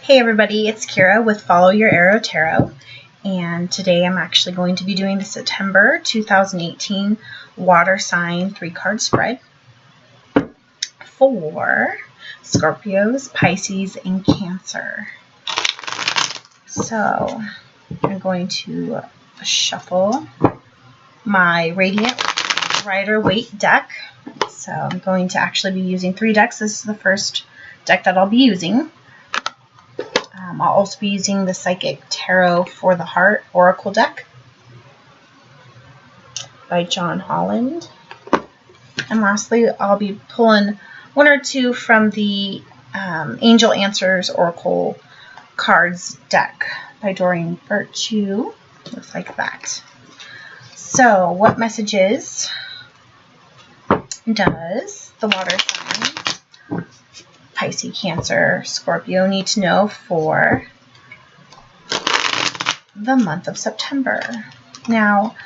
Hey everybody, it's Kira with Follow Your Arrow Tarot, and today I'm actually going to be doing the September 2018 water sign 3-card spread for Scorpios, Pisces, and Cancer. So I'm going to shuffle my Radiant Rider-Waite deck. So I'm going to actually be using 3 decks. This is the first deck that I'll be using. I'll also be using the Psychic Tarot for the Heart Oracle deck by Holland. And lastly, I'll be pulling 1 or 2 from the Angel Answers Oracle cards deck by Doreen. Virtue. Looks like that. So, what messages does the water sign Pisces, Cancer, Scorpio need to know for the month of September? Now,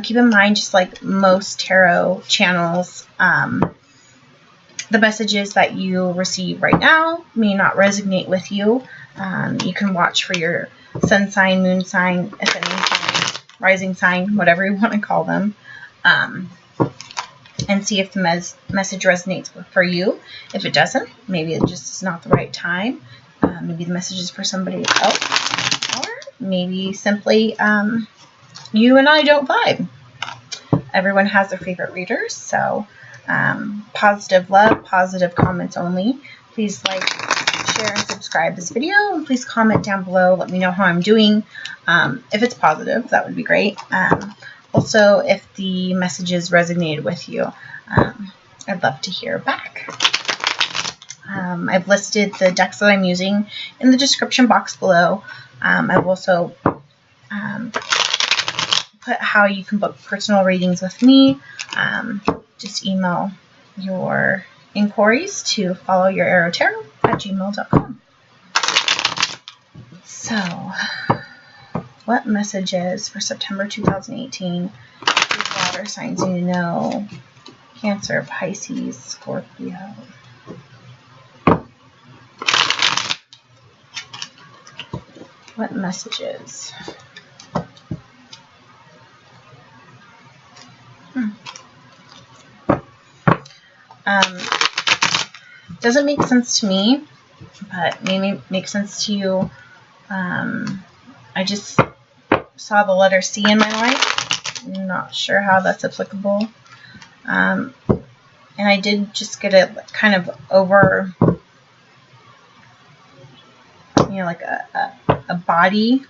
keep in mind, just like most tarot channels, the messages that you receive right now may not resonate with you. You can watch for your sun sign, moon sign, ascending sign, rising sign, whatever you want to call them. And see if the message resonates for you. If it doesn't, maybe it just is not the right time. Maybe the message is for somebody else. Or maybe simply you and I don't vibe. Everyone has their favorite readers. So positive love, positive comments only. Please like, share, and subscribe this video. And please comment down below. Let me know how I'm doing. If it's positive, that would be great. Also, if the messages resonated with you, I'd love to hear back. I've listed the decks that I'm using in the description box below. I've also put how you can book personal readings with me. Just email your inquiries to followyourarrowtarot@gmail.com. So, what messages for September 2018 do water signs need to know? Cancer, Pisces, Scorpio. What messages? Doesn't make sense to me, but maybe make sense to you. I just saw the letter C in my life. I'm not sure how that's applicable. And I did just get a kind of over, like a body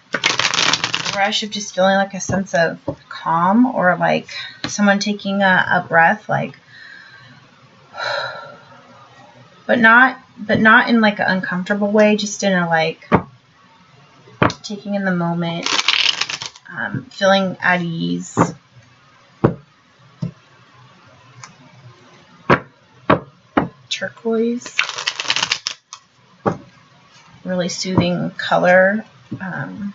rush of just feeling like a sense of calm, or like someone taking a breath, like, but not in like an uncomfortable way, just in a like taking in the moment. Feeling at ease. Turquoise. Really soothing color. Kind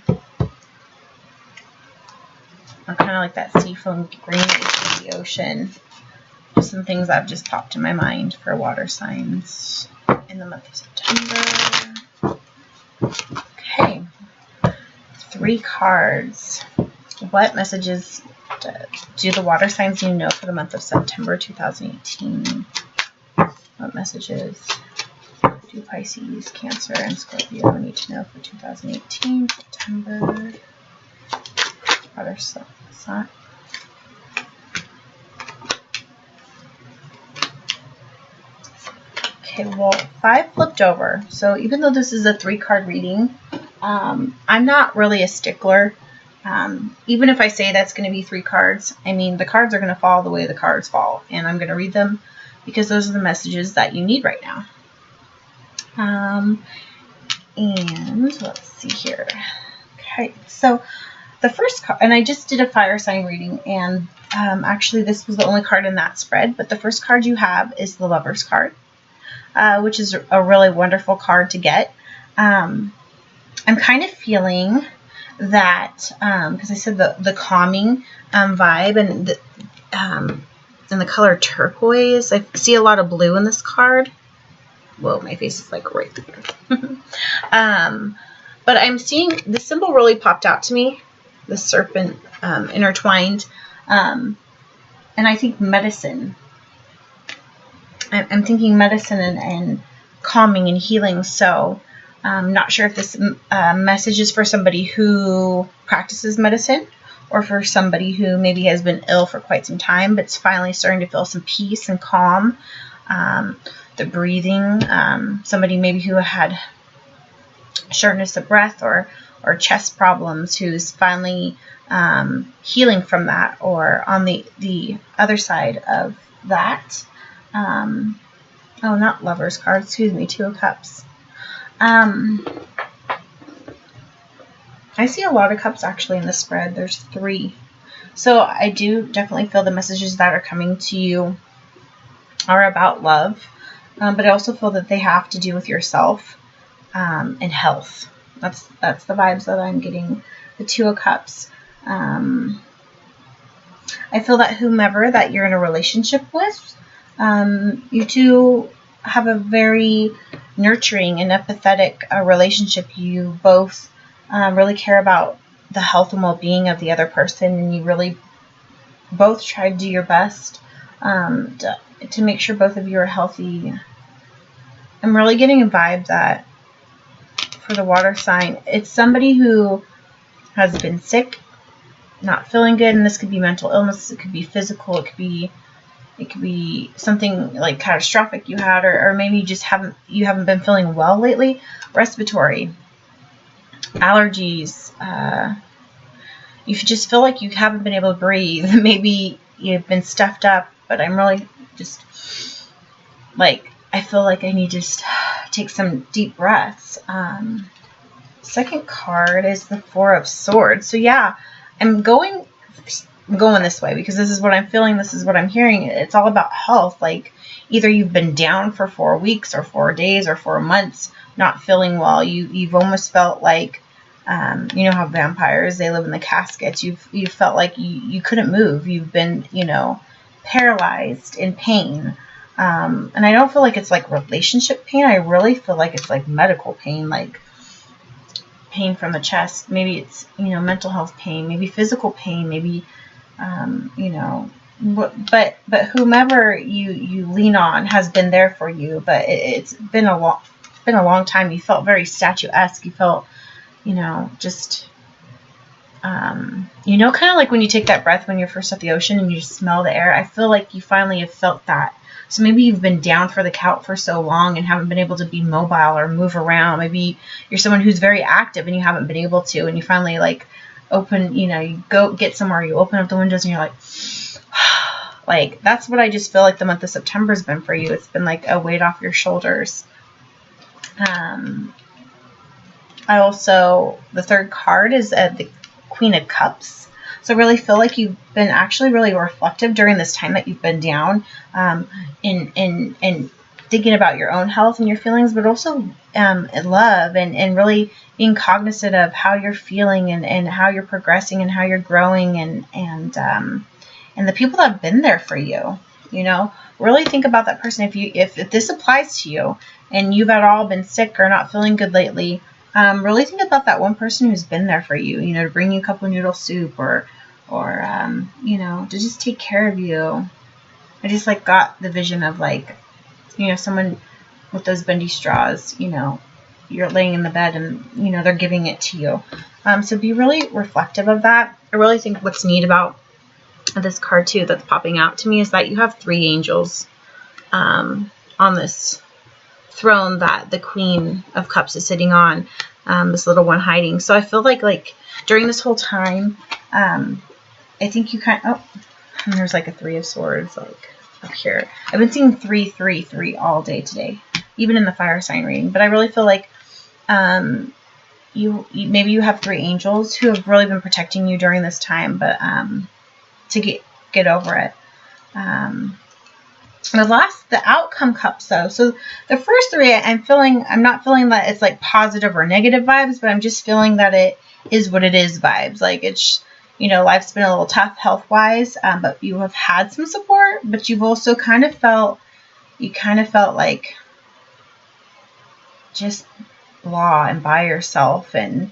of like that seafoam green of the ocean. Just some things that have just popped in my mind for water signs in the month of September. Okay. 3 cards. What messages do the water signs need to know for the month of September 2018? What messages do Pisces, Cancer, and Scorpio need to know for 2018 September? Water sign. Okay, well, 5 flipped over. So even though this is a 3-card reading, I'm not really a stickler. Even if I say that's going to be 3 cards, I mean, the cards are going to fall the way the cards fall, and I'm going to read them because those are the messages that you need right now. And let's see here. Okay, so the first card, and I just did a fire sign reading, and actually this was the only card in that spread, but the first card you have is the Lover's card, which is a really wonderful card to get. I'm kind of feeling that, because I said the calming vibe, and the color turquoise. I see a lot of blue in this card. Whoa, my face is like right there. But I'm seeing the symbol really popped out to me, the serpent intertwined, and I think medicine. I'm thinking medicine and calming and healing. So I'm not sure if this message is for somebody who practices medicine or for somebody who maybe has been ill for quite some time, but it's finally starting to feel some peace and calm. The breathing, somebody maybe who had shortness of breath or chest problems who's finally healing from that, or on the other side of that. Oh, not Lover's card, excuse me, Two of Cups. I see a lot of cups actually in the spread. There's 3. So I do definitely feel the messages that are coming to you are about love, but I also feel that they have to do with yourself and health. That's the vibes that I'm getting. The Two of Cups. I feel that whomever that you're in a relationship with, you two have a very nurturing and empathetic relationship. You both really care about the health and well-being of the other person, and you really both try to do your best to make sure both of you are healthy. I'm really getting a vibe that for the water sign, it's somebody who has been sick, not feeling good, and this could be mental illness, it could be physical, it could be something like catastrophic you had, or maybe you just haven't been feeling well lately. Respiratory, allergies, you just feel like you haven't been able to breathe. Maybe you've been stuffed up, but I'm really just like, I feel like I need to just take some deep breaths. Second card is the Four of Swords. So yeah, I'm going this way because this is what I'm feeling. This is what I'm hearing. It's all about health. Like either you've been down for 4 weeks or 4 days or 4 months, not feeling well. You've almost felt like, you know how vampires, they live in the caskets. You've felt like you couldn't move. You've been, paralyzed in pain. And I don't feel like it's like relationship pain. I really feel like it's like medical pain, like pain from the chest. Maybe it's, mental health pain, maybe physical pain, maybe, but whomever you lean on has been there for you. But it's been a long time. You felt very statuesque. You felt, just, kind of like when you take that breath when you're first at the ocean and you just smell the air. I feel like you finally have felt that. So maybe you've been down for the couch for so long and haven't been able to be mobile or move around. Maybe you're someone who's very active and you haven't been able to, and you finally like open, you go get somewhere, you open up the windows and you're like, like that's what I just feel like the month of September has been for you. It's been like a weight off your shoulders. The third card is the Queen of Cups. So I really feel like you've been actually really reflective during this time that you've been down, in thinking about your own health and your feelings, but also in love and really being cognizant of how you're feeling and how you're progressing and how you're growing and the people that have been there for you. Really think about that person. If this applies to you and you've at all been sick or not feeling good lately, really think about that one person who's been there for you, to bring you a cup of noodle soup or to just take care of you. I just like got the vision of like, someone with those bendy straws, you're laying in the bed and, they're giving it to you. So be really reflective of that. I really think what's neat about this card too that's popping out to me is that you have 3 angels on this throne that the Queen of Cups is sitting on, this little one hiding. So I feel like during this whole time, I think you and there's like a 3 of Swords like up here. I've been seeing 3, 3, 3 all day today, even in the fire sign reading. But I really feel like maybe you have 3 angels who have really been protecting you during this time, but to get over it. The outcome cups though. So the first 3, I'm not feeling that it's like positive or negative vibes, but I'm just feeling that it is what it is vibes. Like it's, life's been a little tough health wise, but you have had some support, but you've also kind of felt like just blah and by yourself and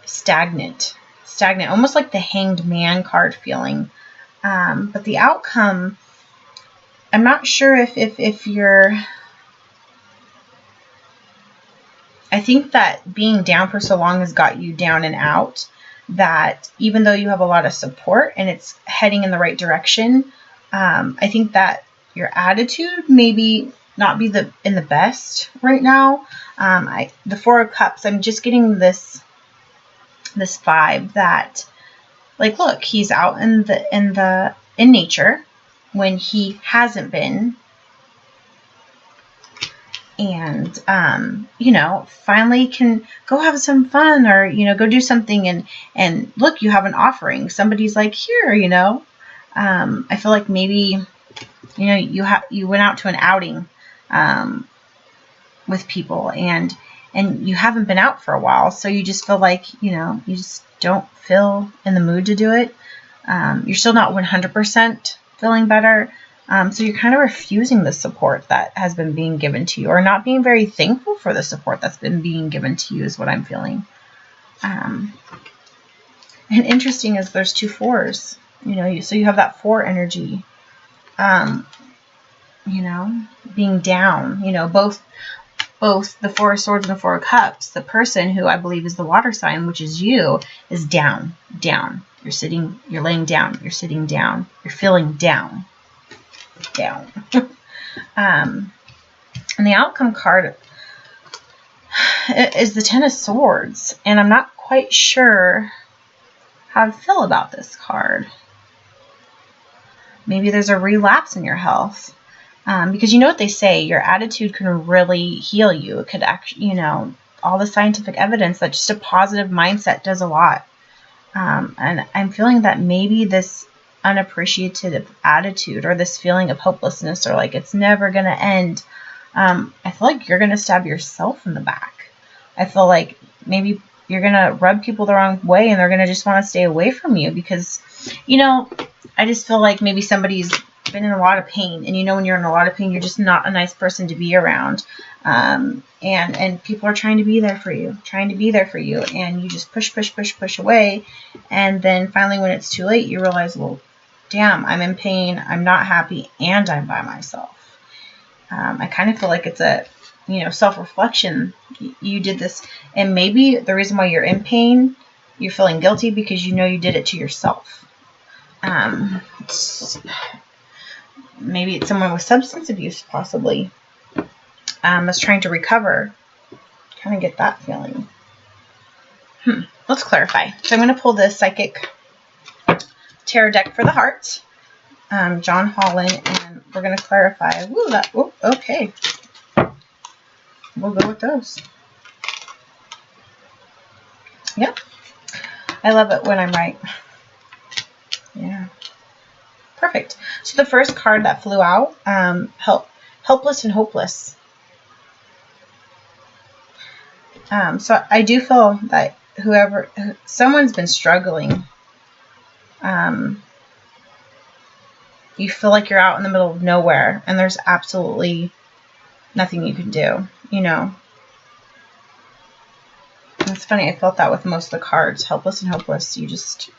stagnant, almost like the Hanged Man card feeling. But the outcome, I'm not sure if you're, I think that being down for so long has got you down and out, that even though you have a lot of support and it's heading in the right direction, I think that your attitude maybe not be in the best right now. The Four of Cups, I'm just getting this vibe that, like, look, he's out in nature when he hasn't been, and you know, finally can go have some fun, or, you know, go do something, and look, you have an offering, somebody's like, here, you know. I feel like maybe, you know, you went out to an outing with people, and you haven't been out for a while, so you just feel like, you know, you just don't feel in the mood to do it. You're still not 100% feeling better, so you're kind of refusing the support that has been being given to you, or not being very thankful for the support that's been being given to you, is what I'm feeling. And interesting is there's 2 fours, you know, so you have that 4 energy, you know, being down, you know, both the 4 of Swords and the 4 of Cups. The person who I believe is the water sign, which is you, is down. You're sitting, you're laying down, you're sitting down, you're feeling down. And the outcome card is the 10 of Swords, and I'm not quite sure how to feel about this card. Maybe there's a relapse in your health. Because you know what they say, your attitude can really heal you. It could actually, you know, all the scientific evidence that just a positive mindset does a lot. And I'm feeling that maybe this unappreciative attitude, or this feeling of hopelessness, or like it's never going to end, I feel like you're going to stab yourself in the back. I feel like maybe you're going to rub people the wrong way, and they're going to just want to stay away from you because, you know, I just feel like maybe somebody's been in a lot of pain, and you know, when you're in a lot of pain, you're just not a nice person to be around, and people are trying to be there for you, and you just push away, and then finally when it's too late, you realize, well, damn, I'm in pain, I'm not happy, and I'm by myself. I kind of feel like it's a, you know, self-reflection. You did this, and maybe the reason why you're in pain, you're feeling guilty because you know you did it to yourself. Maybe it's someone with substance abuse, possibly, that's trying to recover. Kind of get that feeling. Let's clarify. So I'm going to pull the Psychic Tarot deck for the heart, John Holland, and we're going to clarify. Okay. We'll go with those. Yep. I love it when I'm right. Yeah. Perfect. So the first card that flew out, helpless and hopeless. So I do feel that someone's been struggling. You feel like you're out in the middle of nowhere, and there's absolutely nothing you can do, you know. And it's funny, I felt that with most of the cards, helpless and hopeless. You just...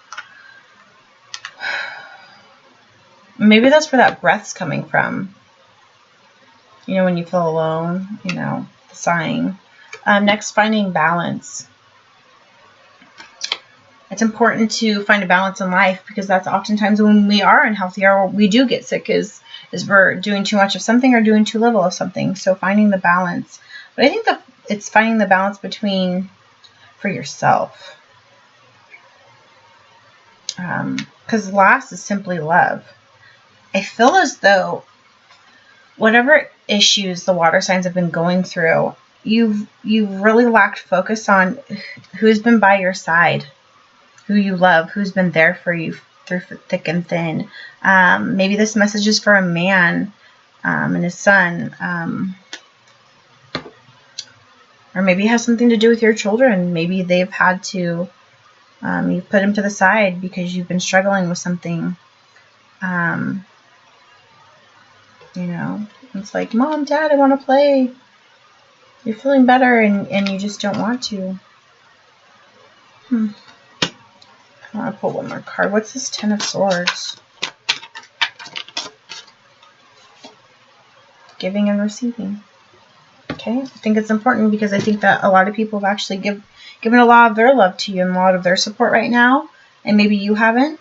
Maybe that's where that breath's coming from. You know, when you feel alone, you know, sighing. Next, finding balance. It's important to find a balance in life, because that's oftentimes when we are unhealthy, or we do get sick, is we're doing too much of something or doing too little of something. So finding the balance. But I think that it's finding the balance for yourself. Because last is simply love. I feel as though whatever issues the water signs have been going through, you've really lacked focus on who's been by your side, who you love, who's been there for you through thick and thin. Maybe this message is for a man and his son, or maybe it has something to do with your children. Maybe they've had to, you've put them to the side because you've been struggling with something. You know, it's like, Mom, Dad, I want to play. You're feeling better and you just don't want to. I want to pull one more card. What's this Ten of Swords? Giving and receiving. Okay, I think it's important because I think that a lot of people have actually given a lot of their love to you and a lot of their support right now, and maybe you haven't.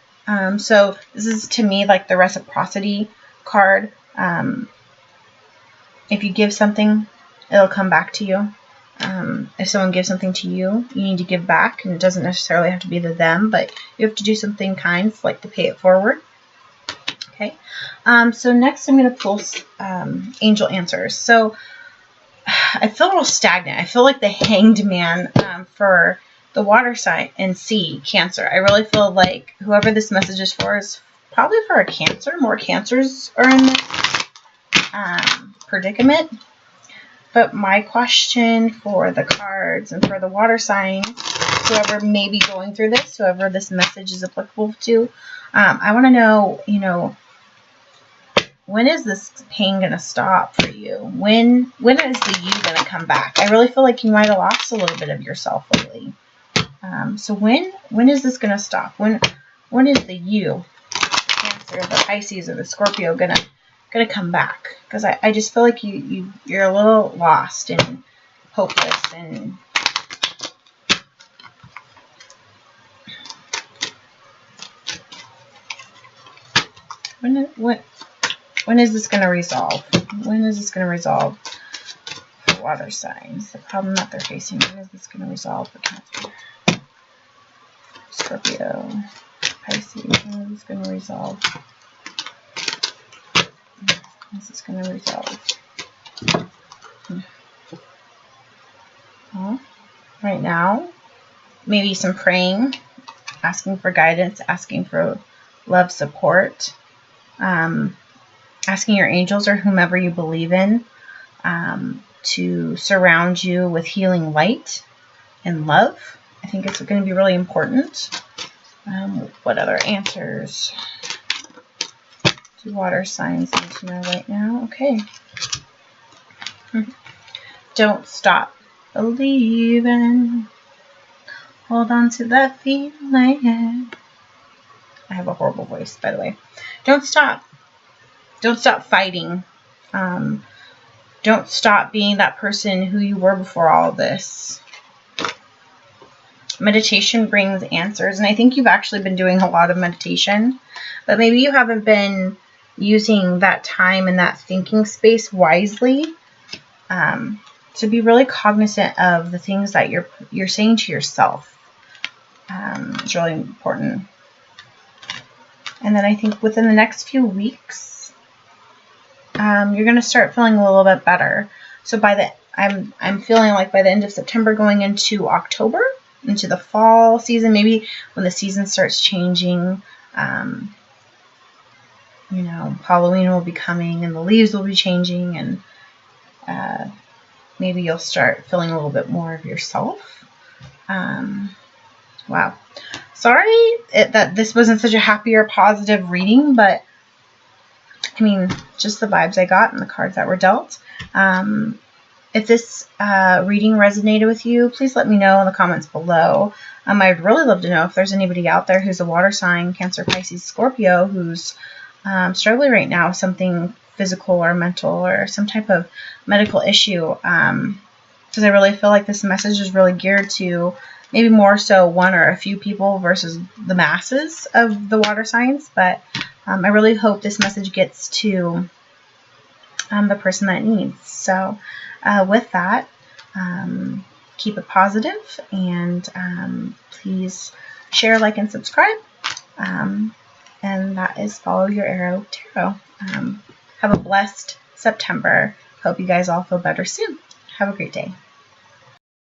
So this is, to me, like the reciprocity card. If you give something, it'll come back to you. If someone gives something to you, you need to give back, and it doesn't necessarily have to be to them, but you have to do something kind, like to pay it forward. Okay. So next I'm going to pull angel answers. So I feel a little stagnant. I feel like the Hanged Man for the water sign and sea, Cancer. I really feel like whoever this message is for is probably for a Cancer. More Cancers are in this predicament. But my question for the cards and for the water signs, whoever may be going through this, whoever this message is applicable to, I want to know, when is this pain going to stop for you? When is the you going to come back? I really feel like you might have lost a little bit of yourself lately. So when is this going to stop? When is the you, the Cancer, the Pisces, or the Scorpio going to come back? Because I just feel like you're a little lost and hopeless, and when is this going to resolve? When is this going to resolve for water signs? The problem that they're facing. When is this going to resolve for Cancer, Scorpio, Pisces? When is this going to resolve? When is this going to resolve? Well, right now, maybe some praying, asking for guidance, asking for love, support, asking your angels or whomever you believe in to surround you with healing light and love. I think it's going to be really important. What other answers do water signs need to know right now? Okay. Don't stop believing. Hold on to that feeling. I have a horrible voice, by the way. Don't stop. Don't stop fighting. Don't stop being that person who you were before all of this. Meditation brings answers, and I think you've actually been doing a lot of meditation, but maybe you haven't been using that time and that thinking space wisely to be really cognizant of the things that you're saying to yourself. It's really important. And then I think within the next few weeks, you're going to start feeling a little bit better. So I'm feeling like by the end of September, going into October, into the fall season, maybe when the season starts changing, Halloween will be coming and the leaves will be changing, and maybe you'll start feeling a little bit more of yourself. Wow. Sorry that this wasn't such a happy or positive reading, but I mean, just the vibes I got and the cards that were dealt. If this reading resonated with you, please let me know in the comments below. I'd really love to know if there's anybody out there who's a water sign, Cancer, Pisces, Scorpio, who's struggling right now with something physical or mental or some type of medical issue. Because I really feel like this message is really geared to maybe more so one or a few people versus the masses of the water signs. But I really hope this message gets to the person that it needs. So with that, keep it positive, and please share, like, and subscribe. And that is Follow Your Arrow Tarot. Have a blessed September. Hope you guys all feel better soon. Have a great day.